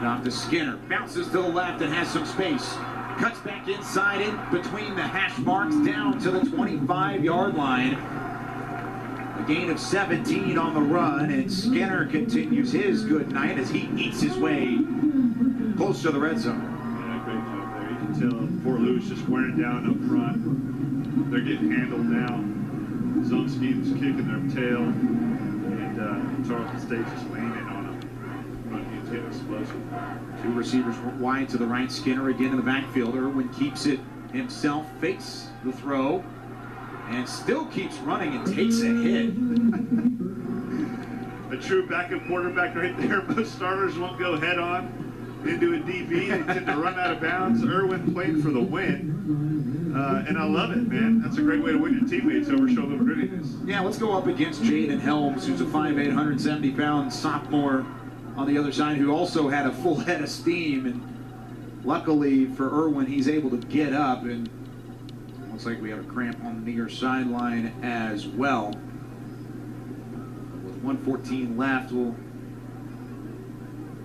Off to Skinner, bounces to the left and has some space. Cuts back inside in between the hash marks down to the 25-yard line. A gain of 17 on the run, and Skinner continues his good night as he eats his way close to the red zone. Yeah, great job there. You can tell Fort Lewis just wearing down up front. They're getting handled now. Zone scheme's kicking their tail, and Tarleton State just leaning on them. Run game's getting explosive. Two receivers wide to the right. Skinner again in the backfield. Irwin keeps it himself, fakes the throw, and still keeps running and takes a hit. A true backup quarterback right there. Most starters won't go head on into a DB. They tend to run out of bounds. Irwin playing for the win. And I love it, man. That's a great way to win your teammates over show them grittiness. Yeah, let's go up against Jaden Helms, who's a 5'8", 170-pound sophomore on the other side, who also had a full head of steam. And luckily for Irwin, he's able to get up, and looks like we have a cramp on the near sideline as well. With 1:14 left, we'll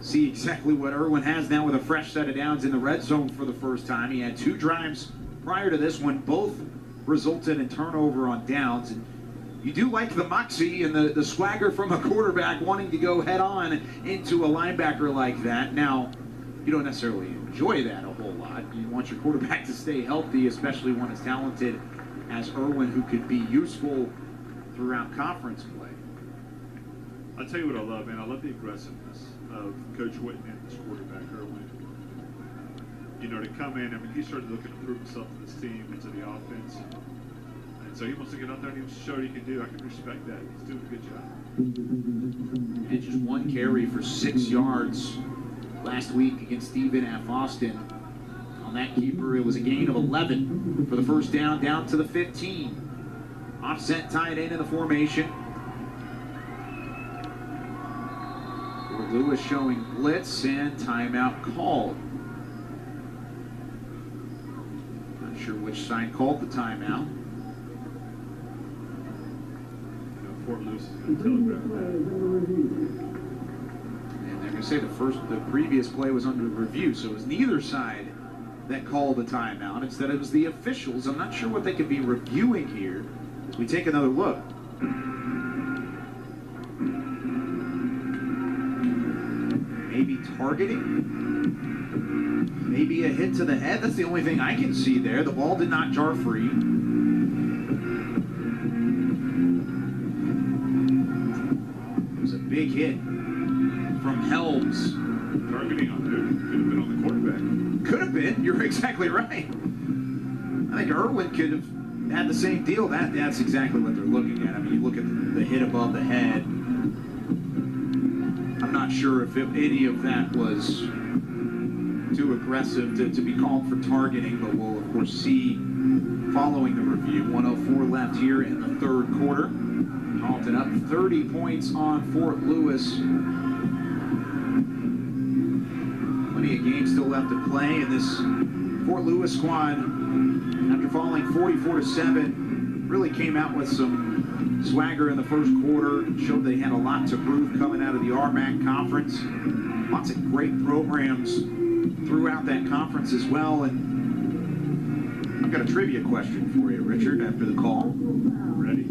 see exactly what Irwin has now with a fresh set of downs in the red zone for the first time. He had two drives prior to this one, both resulted in turnover on downs. And you do like the moxie and the swagger from a quarterback wanting to go head on into a linebacker like that. Now, you don't necessarily enjoy that a whole lot. You want your quarterback to stay healthy, especially one as talented as Irwin, who could be useful throughout conference play. I'll tell you what I love, man. I love the aggressiveness of Coach Whitten and this quarterback, Irwin. You know, to come in, I mean, he started looking to prove himself to this team and to the offense. And so he wants to get out there and show what he can do. I can respect that. He's doing a good job. And just one carry for 6 yards last week against Stephen F. Austin. On that keeper, it was a gain of 11 for the first down to the 15. Offset tight end in the formation. Fort Lewis showing blitz and timeout called. Not sure which side called the timeout. Fort Lewis is going to telegraph that. And they're going to say the previous play was under review, so it was neither side that called the timeout. Instead, it was the officials. I'm not sure what they could be reviewing here as we take another look. Maybe targeting? Maybe a hit to the head? That's the only thing I can see there. The ball did not jar free. It was a big hit from Helms. Targeting on who? Could have been on the quarterback. Could have been. You're exactly right. I think Irwin could have had the same deal. That's exactly what they're looking at. I mean, you look at the hit above the head. I'm not sure if any of that was too aggressive to be called for targeting, but we'll, of course, see following the review. 1:04 left here in the third quarter. Tarleton up 30 points on Fort Lewis. Plenty of games still left to play, and this Fort Lewis squad, after falling 44-7, really came out with some swagger in the first quarter. Showed they had a lot to prove coming out of the RMAC conference. Lots of great programs throughout that conference as well. And I've got a trivia question for you, Richard, after the call. Ready?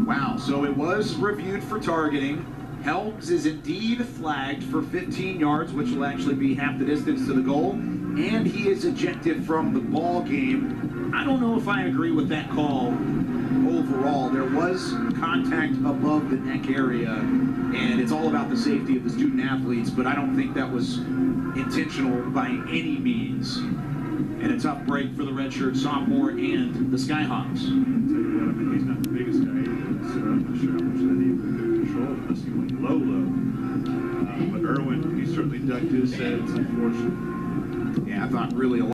Wow, so it was reviewed for targeting. Helms is indeed flagged for 15 yards, which will actually be half the distance to the goal, and he is ejected from the ball game. I don't know if I agree with that call overall. There was contact above the neck area, and it's all about the safety of the student athletes, but I don't think that was intentional by any means. And a tough break for the redshirt sophomore and the Skyhawks. I'll tell you what, I mean, he's not the biggest guy either, so I'm not sure how much that he could control unless he went low. But Irwin, he certainly ducked his head. It's unfortunate. Yeah, I thought really a lot.